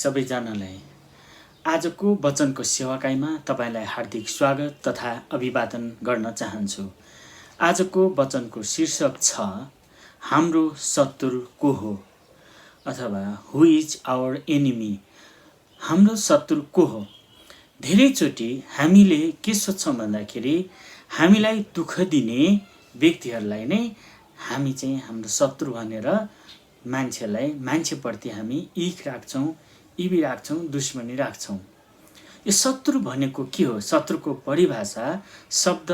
सबैजनालाई आजको वचनको सेवाकाईमा तपाईलाई हार्दिक स्वागत तथा अभिवादन गर्न चाहन्छु। आजको वचनको शीर्षक छ हाम्रो शत्रु को हो अथवा हु इज आवर एनिमी। हाम्रो शत्रु को हो? धेरैचोटि हामीले के सोच्छौँ भन्दाखेरि हामीलाई दुःख दिने व्यक्तिहरूलाई नै हामी चाहिँ हाम्रो शत्रु भनेर मान्छेप्रति हामी इख राख्छौँ, इबी राख्छौँ, दुश्मनी राख्छौँ। यो शत्रु भनेको के हो? शत्रुको परिभाषा शब्द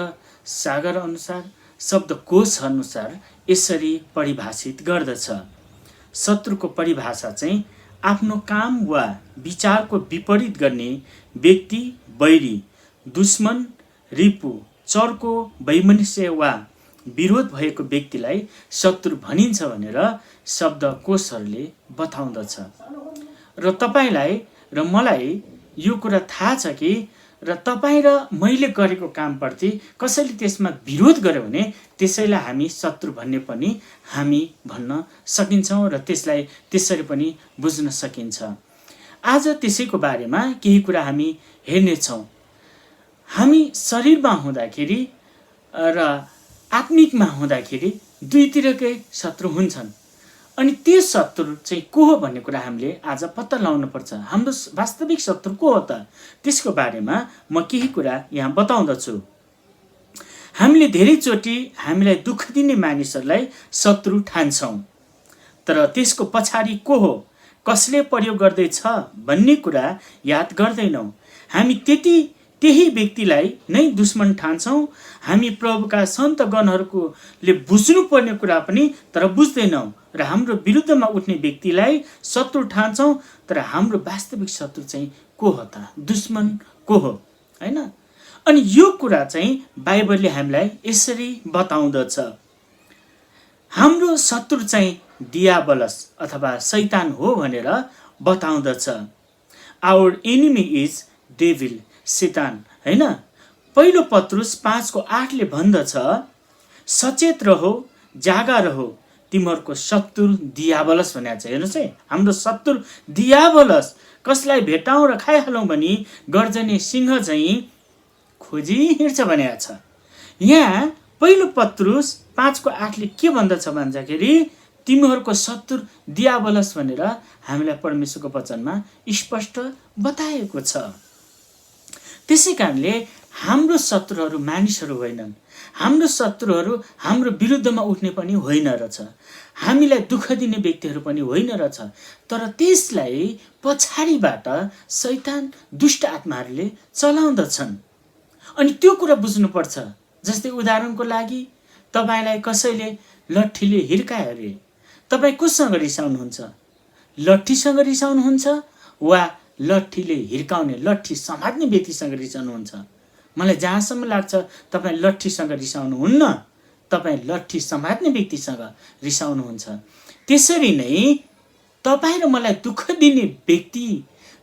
सागर अनुसार, शब्दकोश अनुसार यसरी परिभाषित गर्दछ। शत्रुको परिभाषा चाहिँ आफ्नो काम वा विचारको विपरीत गर्ने व्यक्ति, बैरी, दुश्मन, रिपु, चर्को, वैमनस्य वा विरोध भएको व्यक्तिलाई शत्रु भनिन्छ भनेर शब्दकोशहरूले बताउँदछ। र तपाईलाई र मलाई यो कुरा थाहा छ कि र तपाईँ र मैले गरेको कामप्रति कसैले त्यसमा विरोध गर्यो भने त्यसैलाई हामी शत्रु भन्ने पनि हामी भन्न सकिन्छौँ र त्यसलाई त्यसरी पनि बुझ्न सकिन्छ। आज त्यसैको बारेमा केही कुरा हामी हेर्नेछौँ। हामी शरीरमा हुँदाखेरि र आत्मिकमा हुँदाखेरि दुईतिरकै शत्रु हुन्छन्। अनि त्यो शत्रु चाहिँ को हो भन्ने कुरा हामीले आज पत्ता लगाउनु पर्छ। हाम्रो वास्तविक शत्रु को हो त? त्यसको बारेमा म केही कुरा यहाँ बताउँदछु। हामीले धेरैचोटि हामीलाई दुःख दिने मानिसहरूलाई शत्रु ठान्छौँ, तर त्यसको पछाडि को हो, कसले प्रयोग गर्दैछ भन्ने कुरा याद गर्दैनौँ। हामी त्यही व्यक्तिलाई नै दुश्मन ठान्छौँ। हामी प्रभुका सन्तगणहरूले बुझ्नुपर्ने कुरा पनि तर बुझ्दैनौँ र हाम्रो विरुद्धमा उठ्ने व्यक्तिलाई शत्रु ठान्छौँ, तर हाम्रो वास्तविक शत्रु चाहिँ को हो त? दुश्मन को हो, हैन? अनि यो कुरा चाहिँ बाइबलले हामीलाई यसरी बताउँदछ। हाम्रो शत्रु चाहिँ डियाबलस अथवा शैतान हो भनेर बताउँदछ। आवर एनिमी इज डेभिल, शैतान, हैन? पहिलो पत्रुस 5:8 भन्दछ, सचेत रहो, जागा रहो, तिमीहरूको शत्रु डियाबलस भनेको छ। हेर्नुहोस् है, हाम्रो शत्रु डियाबलस कसलाई भेटाउँ र खाइहालौँ भनी गर्जने सिंह चाहिँ खोजी हिँड्छ भनेको छ। यहाँ पहिलो पत्रुस 5:8 के भन्दछ भन्दाखेरि तिमीहरूको शत्रु डियाबलस भनेर हामीलाई परमेश्वरको वचनमा स्पष्ट बताएको छ। त्यसै कारणले हाम्रो शत्रुहरू मानिसहरू होइनन्। हाम्रो शत्रुहरू हाम्रो विरुद्धमा उठ्ने पनि होइन रहेछ, हामीलाई दुःख दिने व्यक्तिहरू पनि होइन रहेछ, तर त्यसलाई पछाडिबाट शैतान दुष्ट आत्माहरूले चलाउँदछन्। अनि त्यो कुरा बुझ्नुपर्छ। जस्तै उदाहरणको लागि तपाईँलाई कसैले लट्ठीले हिर्कायो अरे, तपाईँ कोसँग रिसाउनुहुन्छ? लट्ठीसँग रिसाउनुहुन्छ वा लट्ठीले हिर्काउने, लट्ठी समात्ने व्यक्तिसँग रिसाउनुहुन्छ? मलाई जहाँसम्म लाग्छ तपाईँ लट्ठीसँग रिसाउनुहुन्न, तपाईँ लट्ठी समात्ने व्यक्तिसँग रिसाउनुहुन्छ। त्यसरी नै तपाईँ र मलाई दुःख दिने व्यक्ति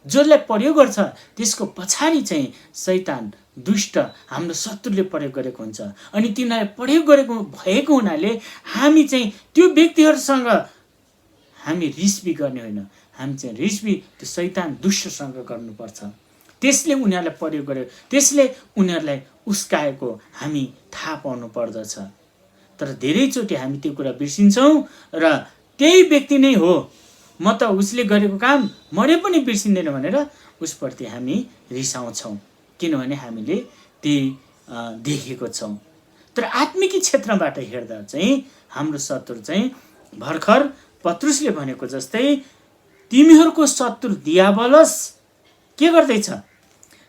जसलाई प्रयोग गर्छ त्यसको पछाडि चाहिँ शैतान दुष्ट हाम्रो शत्रुले प्रयोग गरेको हुन्छ। अनि तिनीहरूले प्रयोग गरेको भएको हुनाले हामी चाहिँ त्यो व्यक्तिहरूसँग हामी रिसबी गर्ने होइन, हामी चाहिँ रिसबी त्यो शैतान दुष्टसँग गर्नुपर्छ। त्यसले उनीहरूलाई प्रयोग गर्यो, त्यसले उनीहरूलाई उस्काएको हामी थाहा पाउनु पर्दछ। तर धेरैचोटि हामी त्यो कुरा बिर्सिन्छौँ र त्यही व्यक्ति नै हो, म त उसले गरेको काम मरे पनि बिर्सिँदैन भनेर उसप्रति हामी रिसाउँछौँ, किनभने हामीले त्यही देखेको छौँ। तर आत्मिकी क्षेत्रबाट हेर्दा चाहिँ हाम्रो शत्रु चाहिँ भर्खर पत्रुसले भनेको जस्तै तिमीहरूको शत्रु डियाबलस के गर्दैछ?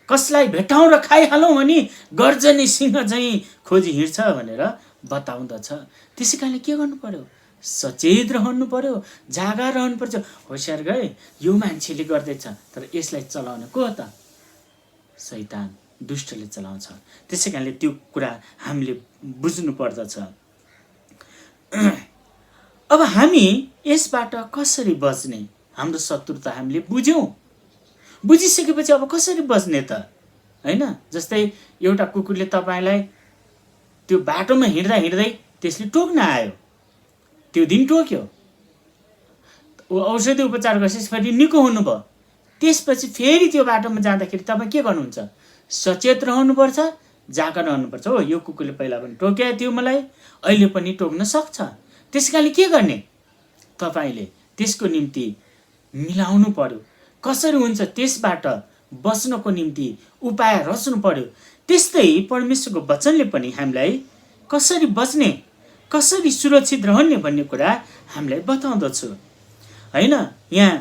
कसलाई भेटाउँ र खाइहालौँ भनी गर्जने सिंह चाहिँ खोजी हिँड्छ भनेर बताउँदछ। त्यसै कारणले के गर्नु पर्यो? सचेत रहनु पर्यो, जागा रहनु पर्छ। होसियार गए, यो मान्छेले गर्दैछ, तर यसलाई चलाउने को हो त? शैतान दुष्टले चलाउँछ। त्यसै कारणले त्यो कुरा हामीले बुझ्नु पर्दछ। अब हामी यसबाट कसरी बच्ने? हाम्रो शत्रु त हामीले बुझ्यौँ, बुझिसकेपछि अब कसरी बच्ने त, हैन? जस्तै एउटा कुकुरले तपाईँलाई त्यो बाटोमा हिँड्दा हिँड्दै त्यसले टोक्न आयो, त्यो दिन टोक्यो, औषधि उपचार गरेपछि फेरि निको हुनुभयो, त्यसपछि फेरि त्यो बाटोमा जाँदाखेरि तपाईँ के गर्नुहुन्छ? सचेत रहनुपर्छ, जागर रहनुपर्छ। हो, यो कुकुरले पहिला पनि टोकेको थियो मलाई, अहिले पनि टोक्न सक्छ। त्यस कारणले के गर्ने? तपाईँले त्यसको निम्ति मिलाउनु पर्यो। कसरी हुन्छ त्यसबाट बच्नको निम्ति उपाय रच्नु पर्यो। त्यस्तै परमेश्वरको वचनले पनि हामीलाई कसरी बच्ने, कसरी सुरक्षित रहने भन्ने कुरा हामीलाई बताउँदछ हैन। यहाँ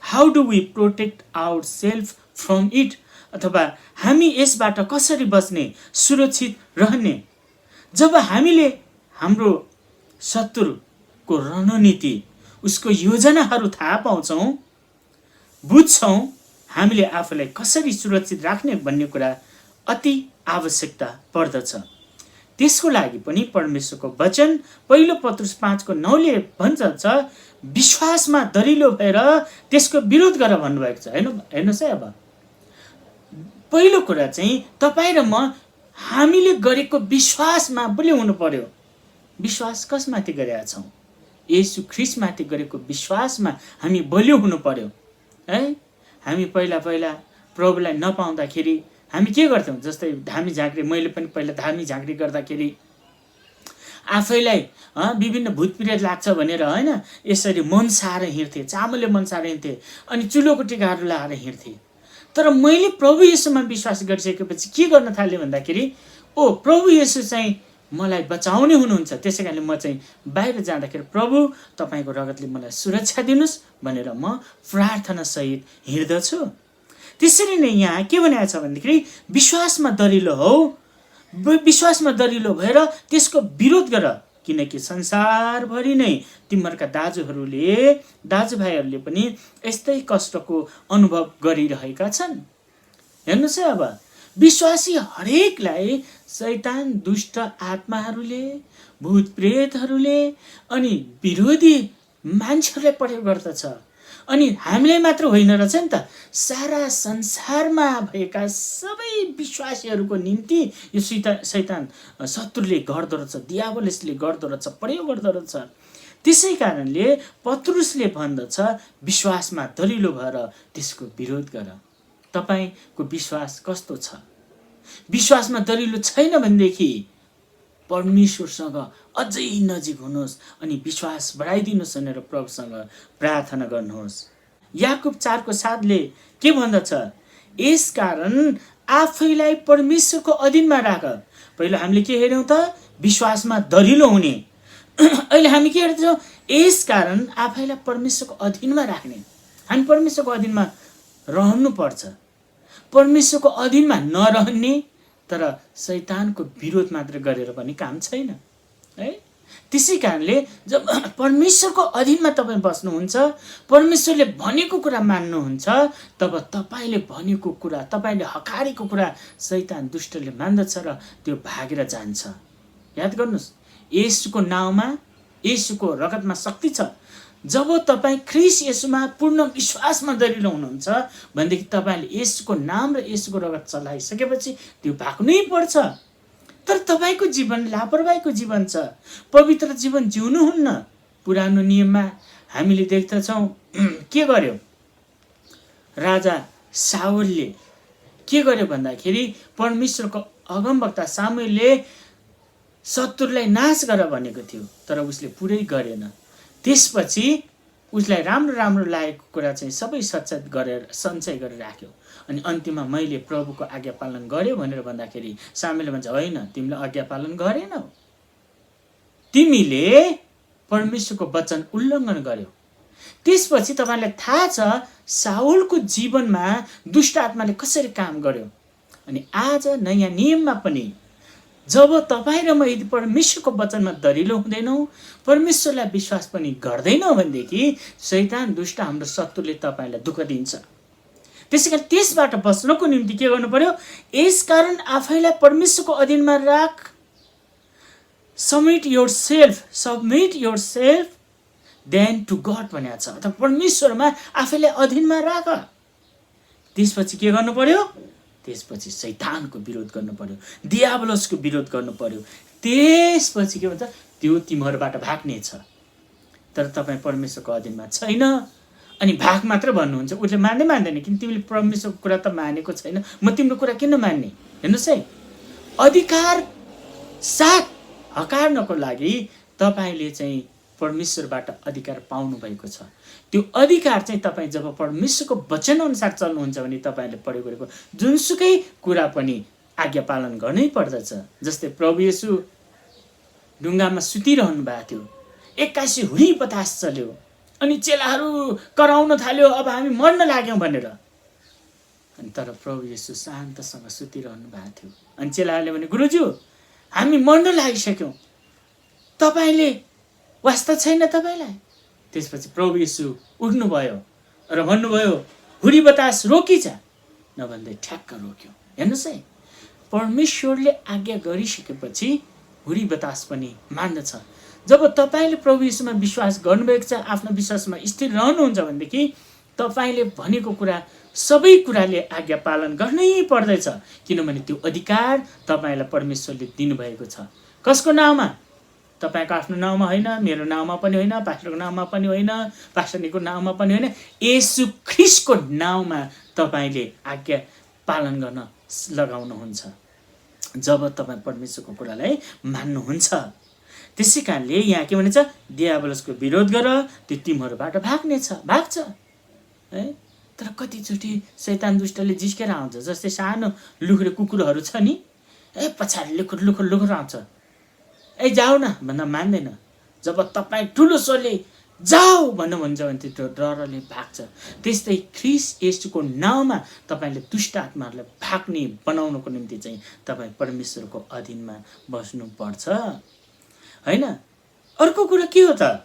how do we protect our self from it, अथवा हामी यसबाट कसरी बच्ने, सुरक्षित रहने। जब हामीले हाम्रो शत्रुको रणनीति, उसको योजनाहरू थाहा पाउँछौँ, बुझ्छौँ, हामीले आफूलाई कसरी सुरक्षित राख्ने भन्ने कुरा अति आवश्यकता पर्दछ। त्यसको लागि पनि परमेश्वरको वचन पहिलो पत्रुस 5:9 भन्छ विश्वासमा दरिलो भएर त्यसको विरोध गर भन्नुभएको छ। हेर्नुहोस् है, अब पहिलो कुरा चाहिँ तपाईँ र म हामीले गरेको विश्वासमा बलियो हुनु पर्यो। विश्वास कसमाथि गरेका छौँ? येशू ख्रीष्टमाथि गरेको विश्वासमा हामी बलियो हुनु पर्यो है। हामी पहिला प्रभुलाई नपाउँदाखेरि हामी के गर्थ्यौँ? जस्तै धामी झाँक्री, मैले पनि पहिला धामी झाँक्री गर्दाखेरि आफैलाई विभिन्न भूतप्रेत लाग्छ भनेर होइन, यसरी मनसाएर हिँड्थेँ, चामलले मनसाएर हिँड्थेँ, अनि चुलोको टिकाहरू लगाएर हिँड्थेँ। तर मैले प्रभु येशूमा विश्वास गरिसकेपछि के गर्न थालेँ भन्दाखेरि, ओ प्रभु येशू चाहिँ मलाई बचाउने हुनुहुन्छ, त्यसै कारणले म चाहिँ बाहिर जाँदाखेरि प्रभु तपाईँको रगतले मलाई सुरक्षा दिनुहोस् भनेर म प्रार्थनासहित हिँड्दछु। त्यसरी नै यहाँ के भनेको छ भन्दाखेरि विश्वासमा दरिलो हौ, विश्वासमा दरिलो भएर त्यसको विरोध गर, किनकि संसारभरि नै तिमीहरूका दाजुभाइहरूले पनि यस्तै कष्टको अनुभव गरिरहेका छन्। हेर्नुहोस् है, अब विश्वासी हरेकलाई शैतान, दुष्ट आत्माहरूले, भूत प्रेतहरूले अनि विरोधी मान्छेहरूले प्रयोग गर्दछ। अनि हामीलाई मात्र होइन रहेछ नि त, सारा संसारमा भएका सबै विश्वासीहरूको निम्ति यो शैतान शत्रुले गर्दो रहेछ, दियावलले गर्दो रहेछ, प्रयोग गर्दो रहेछ। त्यसै कारणले पत्रुसले भन्दछ विश्वासमा दरिलो भएर त्यसको विरोध गर। तपाईँको विश्वास कस्तो छ? विश्वासमा दरिलो छैन भनेदेखि परमेश्वरसँग अझै नजिक हुनुहोस् अनि विश्वास बढाइदिनुहोस् भनेर प्रभुसँग प्रार्थना गर्नुहोस्। याकुब 4:7 के भन्दछ? यसकारण आफैलाई परमेश्वरको अधीनमा राख। पहिला हामीले के हेर्यौँ त? विश्वासमा दरिलो हुने। अहिले हामी के हेर्छौँ? यसकारण आफैलाई परमेश्वरको अधीनमा राख्ने। हामी परमेश्वरको अधीनमा रहनुपर्छ। परमेश्वरको अधीनमा नरहने तर शैतानको विरोध मात्र गरेर पनि काम छैन है। त्यसै कारणले जब परमेश्वरको अधीनमा तपाईँ बस्नुहुन्छ, परमेश्वरले भनेको कुरा मान्नुहुन्छ, तब तपाईँले भनेको कुरा, तपाईँले हकारेको कुरा शैतान दुष्टले मान्दछ र त्यो भागेर जान्छ। याद गर्नुहोस्, येशूको नाउँमा, येशूको रगतमा शक्ति छ। जब तपाईँ ख्रीष्ट येशूमा पूर्ण विश्वासमा दरिलो हुनुहुन्छ भनेदेखि तपाईँले येशूको नाम र येशूको रगत चलाइसकेपछि त्यो भाग्नै पर्छ। तर तपाईँको जीवन लापरवाहीको जीवन छ, पवित्र जीवन जिउनुहुन्न। पुरानो नियममा हामीले देख्दछौँ के गर्यो? राजा साउलले के गर्यो भन्दाखेरि परमेश्वरको अगमवक्ता सामुएलले शत्रुलाई नाश गर भनेको थियो, तर उसले पुरै गरेन। त्यसपछि उसलाई राम्रो राम्रो लागेको कुरा चाहिँ सबै सञ्चय गरेर राख्यो। अनि अन्तिममा मैले प्रभुको आज्ञा पालन गर्यो भनेर भन्दाखेरि सामुएलले भन्छ, होइन, तिमीले आज्ञा पालन गरेनौ, तिमीले परमेश्वरको वचन उल्लङ्घन गर्यो। त्यसपछि तपाईँलाई थाहा छ साउलको जीवनमा दुष्ट आत्माले कसरी काम गर्यो। अनि आज नयाँ नियममा पनि जब तपाईँ र म यदि परमेश्वरको वचनमा दरिलो हुँदैनौँ, परमेश्वरलाई विश्वास पनि गर्दैनौँ भनेदेखि शैतान दुष्ट हाम्रो शत्रुले तपाईँलाई दुःख दिन्छ। त्यसै कारण त्यसबाट बच्नको निम्ति के गर्नु पर्यो? यसकारण आफैलाई परमेश्वरको अधीनमा राख। Submit your self then to God भनेको छ, अथवा परमेश्वरमा आफैलाई अधीनमा राख। त्यसपछि के गर्नु पर्यो? त्यसपछि शैतानको विरोध गर्नु पर्यो, दियावलसको विरोध गर्नु पर्यो। त्यसपछि के भन्छ? त्यो तिमीहरूबाट भाग्ने छ। तर तपाईँ परमेश्वरको अधीनमा छैन, अनि भाग मात्र भन्नुहुन्छ। उसले मान्दैन किन तिमीले परमेश्वरको कुरा त मानेको छैन, म तिम्रो कुरा किन मान्ने? हेर्नुहोस् है, अधिकार साथ हकार्नको लागि तपाईँले चाहिँ परमेश्वरबाट अधिकार पाउनु भएको छ। त्यो अधिकार चाहिँ तपाईँ जब परमेश्वरको वचन अनुसार चल्नुहुन्छ भने तपाईँले प्रयोग गरेको जुनसुकै कुरा पनि आज्ञा पालन गर्नै पर्दछ। जस्तै प्रभु येशू ढुङ्गामा सुतिरहनु भएको थियो, एक्कासी हुरी बतास चल्यो अनि चेलाहरू कराउन थाल्यो, अब हामी मर्न लाग्यौँ भनेर। अनि तर प्रभु येशू शान्तसँग सुतिरहनु भएको थियो। अनि चेलाहरूले भने, गुरुज्यू हामी मर्न लागिसक्यौँ, तपाईँले वास्ता छैन तपाईँलाई? त्यसपछि प्रभु येशू उठ्नुभयो र भन्नुभयो, हुरी बतास रोकिजा, नभन्दै ठ्याक्क रोक्यो। हेर्नुहोस् है, परमेश्वरले आज्ञा गरिसकेपछि हुरी बतास पनि मान्दछ। जब तपाईँले प्रभु येशूमा विश्वास गर्नुभएको छ, आफ्नो विश्वासमा स्थिर रहनुहुन्छ भनेदेखि तपाईँले भनेको कुरा सबै कुराले आज्ञा पालन गर्नै पर्दैछ, किनभने त्यो अधिकार तपाईँलाई परमेश्वरले दिनुभएको छ। कसको नाउँमा? तपाईँको आफ्नो नाउँमा होइन, मेरो नाउँमा पनि होइन, पास्टरको नाउँमा पनि होइन, पास्टरनीको नाउँमा पनि होइन, येशू ख्रीष्टको नाउँमा तपाईँले आज्ञा पालन गर्न लगाउनुहुन्छ जब तपाईँ परमेश्वरको कुरालाई मान्नुहुन्छ। त्यसै कारणले यहाँ के भनिन्छ, दियाबलसको विरोध गर, त्यो तिमीहरूबाट भाग्छ है। तर कतिचोटि शैतान दुष्टले जिस्केर आउँछ। जस्तै सानो लुखुरे कुकुरहरू छ नि, पछाडि लुखुर आउँछ, जाऊ न भन्दा मान्दैन। जब तपाईँ ठुलो स्वरले जाऊ भन्नुहुन्छ भने त्यो डरले भाग्छ। त्यस्तै ख्रीष्ट येशूको नाउँमा तपाईँले दुष्ट आत्माहरूलाई भाग्ने बनाउनको निम्ति चाहिँ तपाईँ परमेश्वरको अधीनमा बस्नुपर्छ होइन। अर्को कुरा के हो त,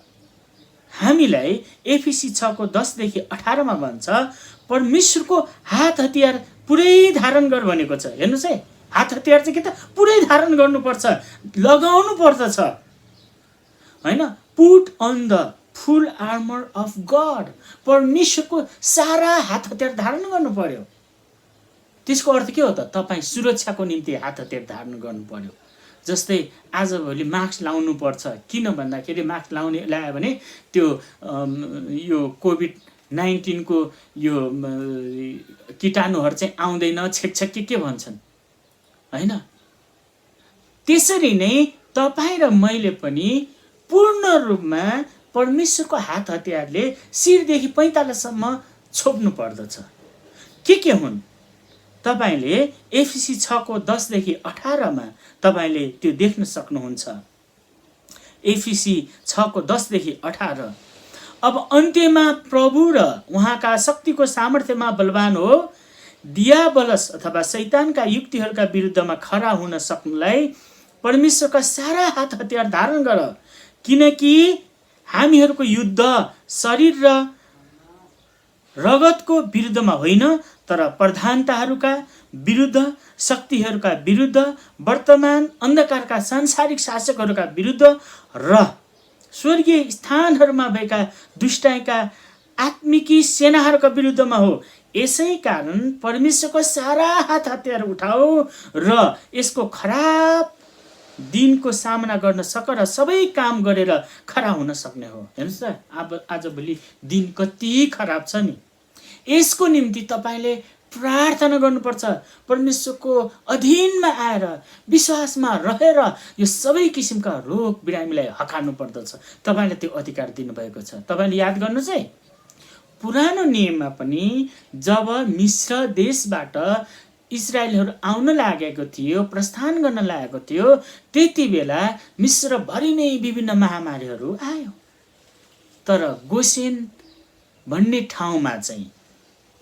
हामीलाई एफिसी 6:10-18 भन्छ, परमेश्वरको हात हतियार पुरै धारण गर भनेको छ। हेर्नुहोस् है, हात हतियार चाहिँ के त, पुरै धारण गर्नुपर्छ, लगाउनु पर्दछ होइन। Put on the full armour of God, परमेश्वरको सारा हात हतियार धारण गर्नु पर्यो। त्यसको अर्थ के हो त, तपाईँ सुरक्षाको निम्ति हात हतियार धारण गर्नु पर्यो। जस्तै आजभोलि मास्क लाउनु पर्छ, किन भन्दाखेरि मास्क लायो भने त्यो यो कोभिड-19 को यो कीटाणुहरू चाहिँ आउँदैन, छेकछेक के भन्छन् होइन। त्यसरी नै तपाईँ र मैले पनि पूर्ण रूपमा परमेश्वरको हात हतियारले शिरदेखि पैतालासम्म छोप्नु पर्दछ। के हुन् तपाईँले एफिसी 6:10-18 तपाईँले त्यो देख्न सक्नुहुन्छ। एफिसी 6:10-18, अब अन्त्यमा प्रभु र उहाँका शक्तिको सामर्थ्यमा बलवान हो, दियाबलस अथवा शैतानका युक्तिहरूका विरुद्धमा खडा हुन सक्नुलाई परमेश्वरका सारा हात हतियार धारण गर, किनकि हामीहरूको युद्ध शरीर र रगतको विरुद्धमा होइन, तर प्रधानताहरूका विरुद्ध, शक्तिहरूका विरुद्ध, वर्तमान अन्धकारका सांसारिक शासकहरूका विरुद्ध र स्वर्गीय स्थानहरूमा भएका दुष्टाइका आत्मिकी सेनाहरूका विरुद्धमा हो। यसै कारण परमेश्वरको सारा हात हतियार उठाओ र यसको खराब दिनको सामना गर्न सक र सबै काम गरेर खडा हुन सक्ने हो। हेर्नुहोस् त, अब आजभोलि दिन कति खराब छ नि। यसको निम्ति तपाईँले प्रार्थना गर्नुपर्छ, परमेश्वरको अधीनमा आएर विश्वासमा रहेर यो सबै किसिमका रोग बिरामीलाई हकार्नु पर्दछ। तपाईँले त्यो अधिकार दिनुभएको छ। तपाईँले याद गर्नुहोस् है, पुरानो नियममा पनि जब मिस्र देशबाट इजरायलहरू आउन लागेको थियो, प्रस्थान गर्न लागेको थियो, त्यति बेला मिस्रभरि नै विभिन्न महामारीहरू आयो। तर गोसेन भन्ने ठाउँमा चाहिँ,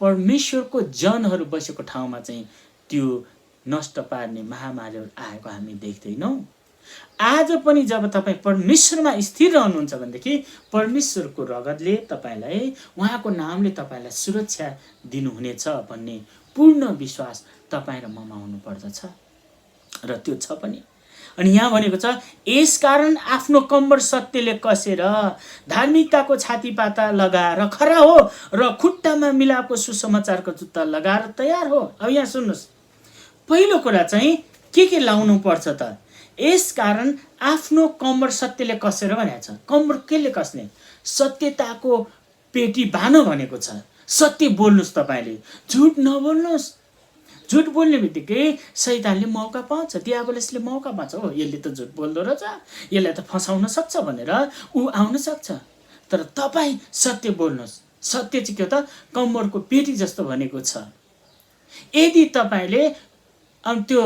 परमेश्वरको जनहरू बसेको ठाउँमा चाहिँ त्यो नष्ट पार्ने महामारीहरू आएको हामी देख्दैनौँ। आज पनि जब तपाईँ परमेश्वरमा स्थिर रहनुहुन्छ भनेदेखि परमेश्वरको रगतले तपाईँलाई, उहाँको नामले तपाईँलाई सुरक्षा दिनुहुनेछ भन्ने पूर्ण विश्वास तपाईँ र ममा हुनुपर्दछ र त्यो छ पनि। अनि यहाँ भनेको छ, यसकारण आफ्नो कम्बर सत्यले कसेर धार्मिकताको छातीपाता लगाएर खडा हो र खुट्टामा मिलापको सुसमाचारको जुत्ता लगाएर तयार हो। अब यहाँ सुन्नुहोस्, पहिलो कुरा चाहिँ के लाउनु पर्छ त, यसकारण आफ्नो कम्बर सत्यले कसेर भनेको छ। कम्बर केले कस्ने? सत्यताको पेटी बान भनेको छ। सत्य बोल्नुहोस्, तपाईँले झुट नबोल्नुहोस्। झुट बोल्ने बित्तिकै शैतानले मौका पाउँछ, दियाबलसले मौका पाउँछ। हो, यसले त झुट बोल्दो रहेछ, यसलाई त फसाउन सक्छ भनेर ऊ आउन सक्छ। तर तपाईँ सत्य बोल्नुहोस्। सत्य चाहिँ के हो त? कम्मरको पेटी जस्तो भनेको छ। यदि तपाईँले त्यो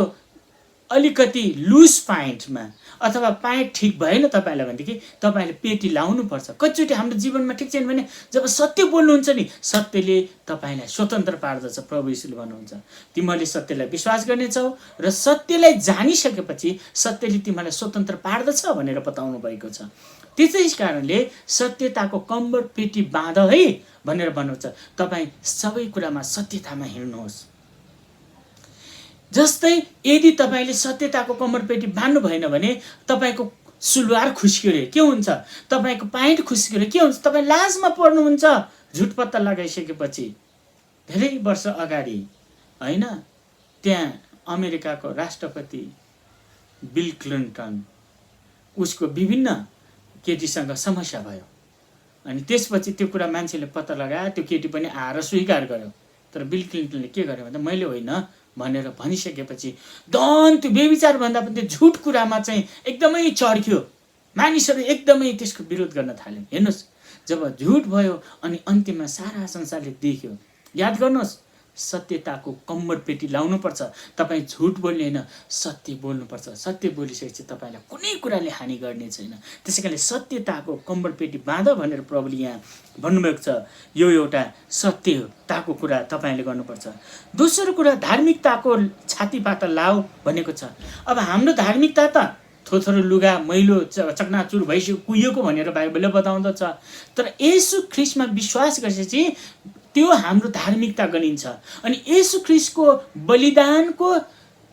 अलिकति लुज पाइन्टमा अथवा पाइन्ट ठिक भएन तपाईँलाई भनेदेखि तपाईँले पेटी लाउनुपर्छ। कतिचोटि हाम्रो जीवनमा ठिक छैन भने जब सत्य बोल्नुहुन्छ नि, सत्यले तपाईँलाई स्वतन्त्र पार्दछ। प्रभु यीशुले भन्नुहुन्छ, तिमीले सत्यलाई विश्वास गर्नेछौ र सत्यलाई जानिसकेपछि सत्यले तिमीलाई स्वतन्त्र पार्दछ भनेर बताउनु भएको छ। त्यसै कारणले सत्यताको कम्बर पेटी बाँध है भनेर भन्नुहुन्छ। तपाईँ सबै कुरामा सत्यतामा हिँड्नुहोस्। जस्तै यदि तपाईँले सत्यताको कम्मरपेटी बाँध्नु भएन भने तपाईँको सुलवार खुस्कियो रे के हुन्छ? तपाईँको प्यान्ट खुस्कियो रे के हुन्छ? तपाईँ लाजमा पर्नुहुन्छ। झुट पत्ता लगाइसकेपछि धेरै वर्ष अगाडि होइन, त्यहाँ अमेरिकाको राष्ट्रपति बिल क्लिन्टन, उसको विभिन्न केटीसँग समस्या भयो। अनि त्यसपछि त्यो कुरा मान्छेले पत्ता लगायो, त्यो केटी पनि आएर स्वीकार गर्यो। तर बिल क्लिन्टनले के गर्यो भन्दा मैले होइन भनेर भनिसकेपछि त्यो बेविचार भन्दा पनि त्यो झुट कुरामा चाहिँ एकदमै चर्क्यो। मानिसहरू एकदमै त्यसको विरोध गर्न थाले। हेर्नुहोस्, जब झुट भयो अनि अन्त्यमा सारा संसारले देख्यो। याद गर्नुहोस्, सत्यताको कम्मरपेटी लाउनुपर्छ। तपाईँ झुट बोल्ने होइन, सत्य बोल्नुपर्छ। सत्य बोलिसकेपछि तपाईँलाई कुनै कुराले हानि गर्ने छैन। त्यसै कारणले सत्यताको कम्मरपेटी बाँध भनेर प्रभुले यहाँ भन्नुभएको छ। यो एउटा सत्यताको कुरा तपाईँले गर्नुपर्छ। दोस्रो कुरा, धार्मिकताको छातीपाता लाऊ भनेको छ। अब हाम्रो धार्मिकता त थोथोरो लुगा मैलो चकनाचुर भइसक्यो कुहिएको भनेर बाइबलले बताउँदछ। तर येशू ख्रीष्टमा विश्वास गरेपछि त्यो हाम्रो धार्मिकता गनिन्छ। अनि येशू ख्रीष्टको बलिदानको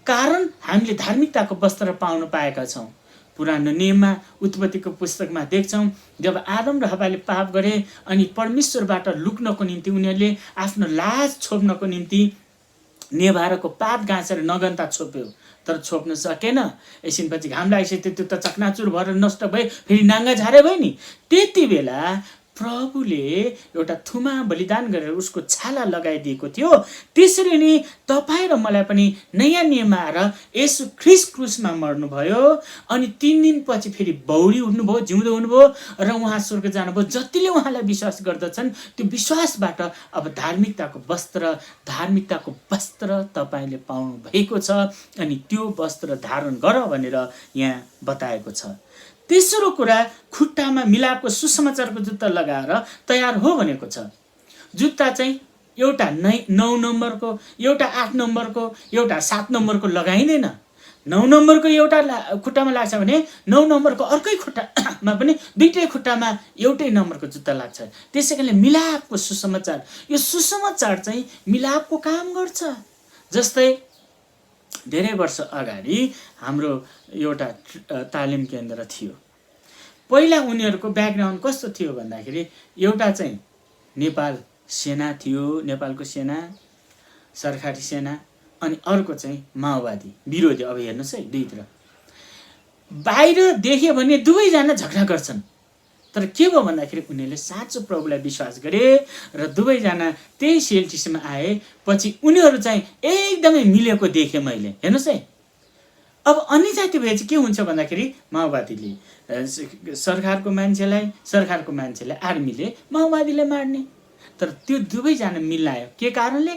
कारण हामीले धार्मिकताको वस्त्र पाउन पाएका छौँ। पुरानो नियममा उत्पत्तिको पुस्तकमा देख्छौँ, जब आदम र हव्वाले पाप गरे अनि परमेश्वरबाट लुक्नको निम्ति उनीहरूले आफ्नो लाज छोप्नको निम्ति नेभाराको पात गाँसेर नगन्ता छोप्यो, तर छोप्न सकेन। एकछिनपछि घाम लागिसक्यो, त्यो त चकनाचुर भएर नष्ट भयो, फेरि नाङ्गा झारे भयो नि। त्यति बेला प्रभुले एउटा थुमा बलिदान गरेर उसको छाला लगाइदिएको थियो। त्यसरी नै तपाईँ र मलाई पनि नयाँ नियममा आएर येशू ख्रीष्ट क्रुसमा मर्नुभयो अनि 3 दिनपछि फेरि बौडी उठ्नुभयो, जिउँदो हुनुभयो र उहाँ स्वर्ग जानुभयो। जतिले उहाँलाई विश्वास गर्दछन् त्यो विश्वासबाट अब धार्मिकताको वस्त्र तपाईँले पाउनु भएको छ। अनि त्यो वस्त्र धारण गर भनेर यहाँ बताएको छ। तेस्रो कुरा, खुट्टामा मिलापको सुसमाचारको जुत्ता लगाएर तयार हो भनेको छ। जुत्ता चाहिँ एउटा 9 नम्बरको, एउटा 8 नम्बरको, एउटा 7 नम्बरको लगाइँदैन। 9 नम्बरको एउटा खुट्टामा लाग्छ भने 9 नम्बरको अर्कै खुट्टामा पनि दुईटै खुट्टामा एउटै नम्बरको जुत्ता लाग्छ। त्यसै कारणले मिलापको सुसमाचार, यो सुसमाचार चाहिँ मिलापको काम गर्छ। जस्तै धेरै वर्ष अगाडि हाम्रो एउटा तालिम केन्द्र थियो। पहिला उनीहरूको ब्याकग्राउन्ड कस्तो थियो भन्दाखेरि एउटा चाहिँ नेपाल सेना थियो, नेपालको सेना, सरकारी सेना, अनि अर्को चाहिँ माओवादी विरोधी। अब हेर्नुहोस् है, दुईतिर बाहिर देख्यो भने दुवैजना झगडा गर्छन्। तर के भयो भन्दाखेरि उनीहरूले साँचो प्रभुलाई विश्वास गरे र दुवैजना त्यही सेल्टिसमा आए। पछि उनीहरू चाहिँ एकदमै मिलेको देखेँ मैले। हेर्नुहोस् है, अब अन्य जाति भए चाहिँ के हुन्छ भन्दाखेरि माओवादीले सरकारको मान्छेलाई आर्मीले माओवादीले मार्ने। तर त्यो दुवैजना मिलायो के कारणले?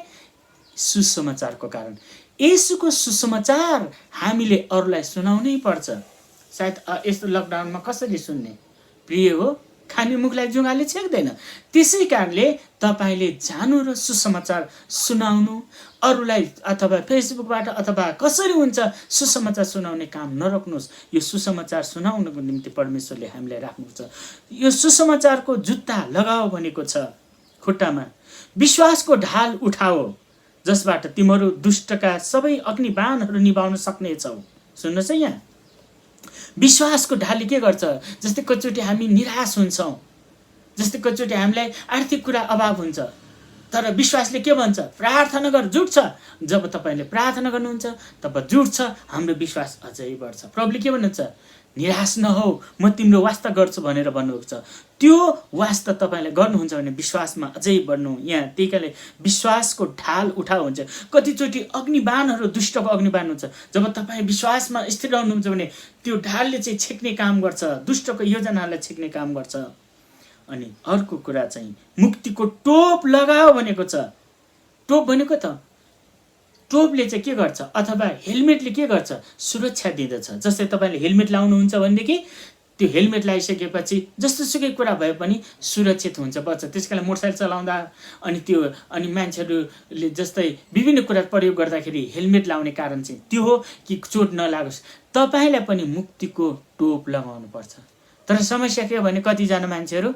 सुसमाचारको कारण। येशूको सुसमाचार हामीले अरूलाई सुनाउनै पर्छ। सायद यस्तो लकडाउनमा कसरी सुन्ने? प्रिय हो, खाने मुखलाई जुङ्गाले छेक्दैन। त्यसै कारणले तपाईँले जानु र सुसमाचार सुनाउनु अरूलाई, अथवा फेसबुकबाट अथवा कसरी हुन्छ सुसमाचार सुनाउने काम नरोक्नुहोस्। यो सुसमाचार सुनाउनको निम्ति परमेश्वरले हामीलाई राख्नुहुन्छ। यो सुसमाचारको जुत्ता लगाओ भनेको छ खुट्टामा। विश्वासको ढाल उठाओ जसबाट तिमीहरू दुष्टका सबै अग्निबाणहरू निभाउन सक्नेछौ। सुन्नुहोस् है, यहाँ विश्वासको ढालले के गर्छ? जस्तै कतिचोटि हामी निराश हुन्छौँ, जस्तै कतिचोटि हामीलाई आर्थिक कुरा अभाव हुन्छ, तर विश्वासले के भन्छ? प्रार्थना गर, जुट्छ। जब तपाईँले प्रार्थना गर्नुहुन्छ तब जुट्छ, हाम्रो विश्वास अझै बढ्छ। प्रभुले के भन्नुहुन्छ? निराश नहौ, म तिम्रो वास्ता गर्छु भनेर भन्नुभएको छ। त्यो वास्ता तपाईँले गर्नुहुन्छ भने विश्वासमा अझै बढ्नु। यहाँ त्यही कारणले विश्वासको ढाल उठाउ हुन्छ। कतिचोटि अग्निबाणहरू, दुष्टको अग्निबाण हुन्छ। जब तपाईँ विश्वासमा स्थिर रहनुहुन्छ भने त्यो ढालले चाहिँ छेक्ने काम गर्छ, दुष्टको योजनालाई छेक्ने काम गर्छ। अनि अर्को कुरा चाहिँ मुक्तिको टोप लगाओ भनेको छ। टोप भनेको त टोपले चाहिँ के गर्छ, अथवा हेलमेटले के गर्छ? सुरक्षा दिँदछ। जस्तै तपाईँले हेलमेट लाउनुहुन्छ भनेदेखि त्यो हेलमेट लगाइसकेपछि जस्तोसुकै कुरा भए पनि सुरक्षित हुन्छ, बच्छ। त्यसकारण मोटरसाइकल चलाउँदा अनि मान्छेहरूले जस्तै विभिन्न कुरा प्रयोग गर्दाखेरि हेलमेट लाउने कारण चाहिँ त्यो हो कि चोट नलागोस्। तपाईँलाई पनि मुक्तिको टोप लगाउनु पर्छ। तर समस्या के हो भने कतिजना मान्छेहरू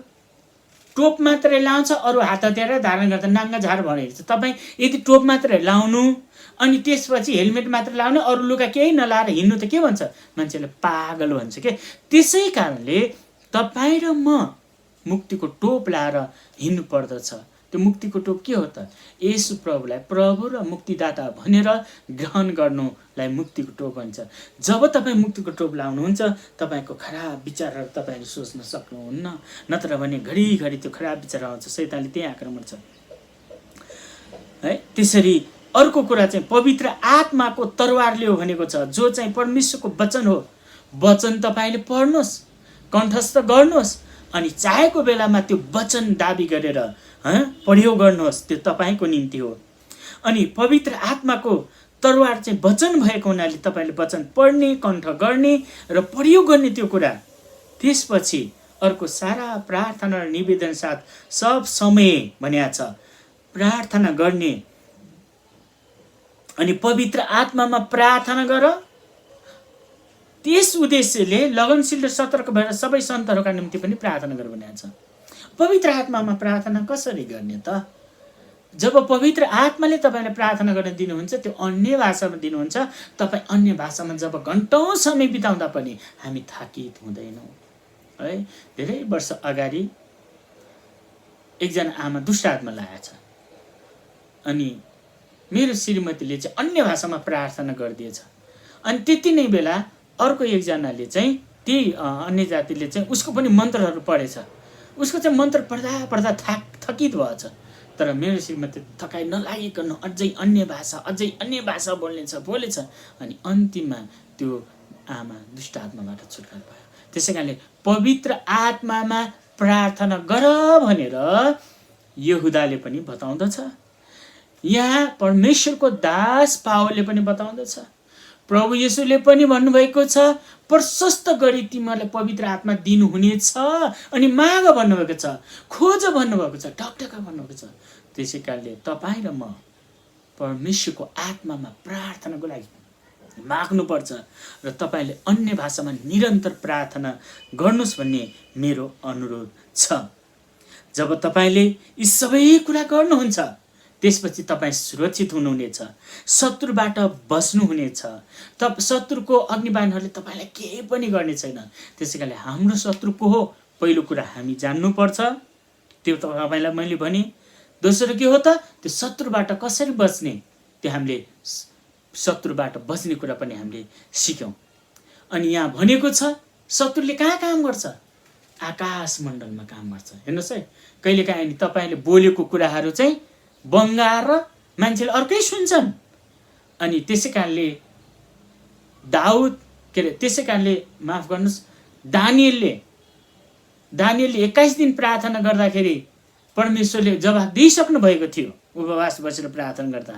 टोप मात्रै लाउँछ, अरू हात हतियार धारण गर्दा नाङ्गा झार भनेको छ। तपाईँ यदि टोप मात्रै लाउनु अनि त्यसपछि हेलमेट मात्र लाउनु, अरू लुगा केही नलाएर हिँड्नु त के भन्छ? मान्छेले पागल भन्छ के। त्यसै कारणले तपाईँ र म मुक्तिको टोप लाएर हिँड्नु पर्दछ। त्यो मुक्तिको टोप के हो त? येशू प्रभुलाई प्रभु र मुक्तिदाता भनेर ग्रहण गर्नुलाई मुक्तिको टोप भन्छ। जब तपाईँ मुक्तिको टोप लाउनुहुन्छ तपाईँको खराब विचारहरू तपाईँले सोच्न सक्नुहुन्न। नत्र भने घरिघरि त्यो खराब विचार आउँछ, शैतानले त्यही आक्रमण छ है। त्यसरी अर्को कुरा चाहिँ पवित्र आत्माको तरवार लियो भनेको छ, जो चाहिँ परमेश्वरको वचन हो। वचन तपाईँले पढ्नुहोस्, कण्ठस्थ गर्नुहोस्, अनि चाहेको बेलामा त्यो वचन दाबी गरेर प्रयोग गर्नुहोस्। त्यो तपाईँको निम्ति हो। अनि पवित्र आत्माको तरवार चाहिँ वचन भएको हुनाले तपाईँले वचन पढ्ने, कण्ठ गर्ने र प्रयोग गर्ने त्यो कुरा। त्यसपछि अर्को सारा प्रार्थना र निवेदन साथ सब समय भनिएको छ प्रार्थना गर्ने। अनि पवित्र आत्मामा प्रार्थना गर। त्यस उद्देश्यले लगनशील र सतर्क भएर सबै सन्तहरूका निम्ति पनि प्रार्थना गर भनेको छ। पवित्र आत्मामा प्रार्थना कसरी गर्ने त? जब पवित्र आत्माले तपाईँले प्रार्थना गर्न दिनुहुन्छ, त्यो अन्य भाषामा दिनुहुन्छ। तपाईँ अन्य भाषामा जब घन्टौँ समय बिताउँदा पनि हामी थाकित हुँदैनौँ है। धेरै वर्ष अगाडि एकजना आमा दुष्ट आत्मा लागेको छ, अनि मेरो श्रीमतीले चाहिँ अन्य भाषामा प्रार्थना गरिदिएछ। अनि त्यति नै बेला अर्को एकजनाले चाहिँ त्यही अन्य जातिले चाहिँ उसको पनि मन्त्रहरू पढेछ। उसको चाहिँ मन्त्र पढ्दा थकित भएछ। तर मेरो श्रीमती थकाइ नलागिकन अझै अन्य भाषा बोलेछ। अनि अन्तिममा त्यो आमा दुष्ट आत्माबाट छुटकारा भयो। त्यसै कारणले पवित्र आत्मामा प्रार्थना गर भनेर यहुदाले पनि बताउँदछ। यहाँ परमेश्वरको दास पावलले पनि बताउँदछ। प्रभु येशूले पनि भन्नुभएको छ, प्रशस्त गरी तिमीहरूलाई पवित्र आत्मा दिनुहुनेछ। अनि माग भन्नुभएको छ, खोज भन्नुभएको छ, ढकढका भन्नुभएको छ। त्यसै कारणले तपाईँ र म परमेश्वरको आत्मामा प्रार्थनाको लागि माग्नुपर्छ र तपाईँले अन्य भाषामा निरन्तर प्रार्थना गर्नुहोस् भन्ने मेरो अनुरोध छ। जब तपाईँले यी सबै कुरा गर्नुहुन्छ त्यसपछि तपाईँ सुरक्षित हुनुहुनेछ, शत्रुबाट बस्नुहुनेछ। शत्रुको अग्निबाणहरूले तपाईँलाई केही पनि गर्ने छैन। त्यसै कारणले हाम्रो शत्रु को हो पहिलो कुरा हामी जान्नुपर्छ। त्यो तपाईँलाई मैले भने। दोस्रो के हो त? त्यो शत्रुबाट कसरी बच्ने, त्यो हामीले शत्रुबाट बच्ने कुरा पनि हामीले सिक्यौँ। अनि यहाँ भनेको छ शत्रुले कहाँ काम गर्छ? आकाश मण्डलमा काम गर्छ। हेर्नुहोस् है, कहिलेकाहीँ तपाईँले बोलेको कुराहरू चाहिँ बङ्गाएर मान्छेले अर्कै सुन्छन्। अनि त्यसै कारणले माफ गर्नुहोस्, दानिएलले 21 दिन प्रार्थना गर्दाखेरि परमेश्वरले जवाफ दिइसक्नु भएको थियो उपवास बसेर प्रार्थना गर्दा।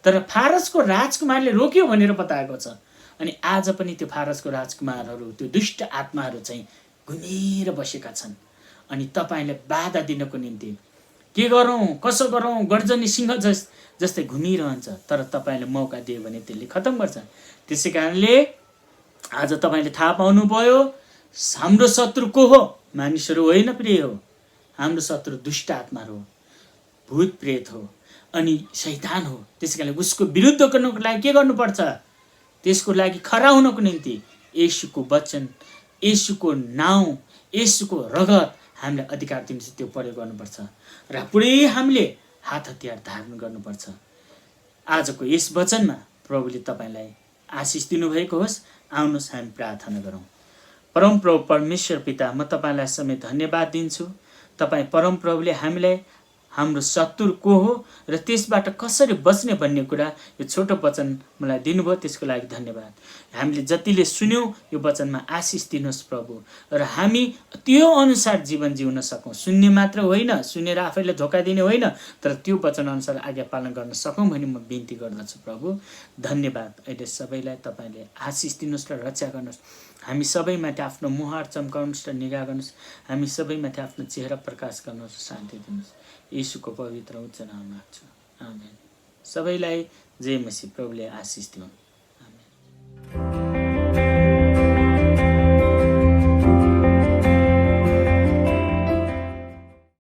तर फारसको राजकुमारले रोक्यो भनेर बताएको छ। अनि आज पनि त्यो फारसको राजकुमारहरू, त्यो दुष्ट आत्माहरू चाहिँ घुमेर बसेका छन्। अनि तपाईँलाई बाधा दिनको निम्ति के गरौँ, कसो गरौँ, गर्जने सिंह जस्तै घुमिरहन्छ। तर तपाईँले मौका दियो भने त्यसले खतम गर्छ। त्यसै कारणले आज तपाईँले थाहा पाउनुभयो हाम्रो शत्रु को हो? मानिसहरू होइन, प्रिय हो। हाम्रो शत्रु दुष्ट आत्माहरू हो, भूत प्रेत हो, अनि शैतान हो। त्यसै कारणले उसको विरुद्ध गर्नको लागि के गर्नुपर्छ? त्यसको लागि खरा हुनको निम्ति येशूको वचन, येशूको नाउँ, येशूको रगत हामीलाई अधिकार दिन्छ, त्यो प्रयोग गर्नुपर्छ। र पुरै हामीले हात हतियार धारण गर्नुपर्छ। आजको यस वचनमा प्रभुले तपाईँलाई आशिष दिनुभएको होस्। आउनुहोस् हामी प्रार्थना गरौँ। परमप्रभु परमेश्वर पिता, म तपाईँलाई समेत धन्यवाद दिन्छु। तपाईँ परमप्रभुले हामीलाई हाम्रो शत्रु को हो र त्यसबाट कसरी बच्ने भन्ने कुरा यो छोटो वचन मलाई दिनुभयो, त्यसको लागि धन्यवाद। हामीले जतिले सुन्यौँ यो वचनमा आशिष दिनुहोस् प्रभु, र हामी त्यो अनुसार जीवन जिउन सकौँ। सुन्ने मात्र होइन, सुनेर आफैले धोका दिने होइन, तर त्यो वचन अनुसार आज्ञा पालन गर्न सकौँ भनी म बिन्ती गर्दछु प्रभु। धन्यवाद। अहिले सबैलाई तपाईँले आशिष दिनुहोस् र रक्षा गर्नुहोस्। हामी सबैमाथि आफ्नो मुहार चम्काउनुहोस् र निगाह गर्नुहोस्। हामी सबैमाथि आफ्नो चेहरा प्रकाश गर्नुहोस्, शान्ति दिनुहोस्। येशूको पवित्र उच्च नाममा माग्छु, आमेन। सबैलाई जय मसीह। प्रभुले आशिष दिउन्।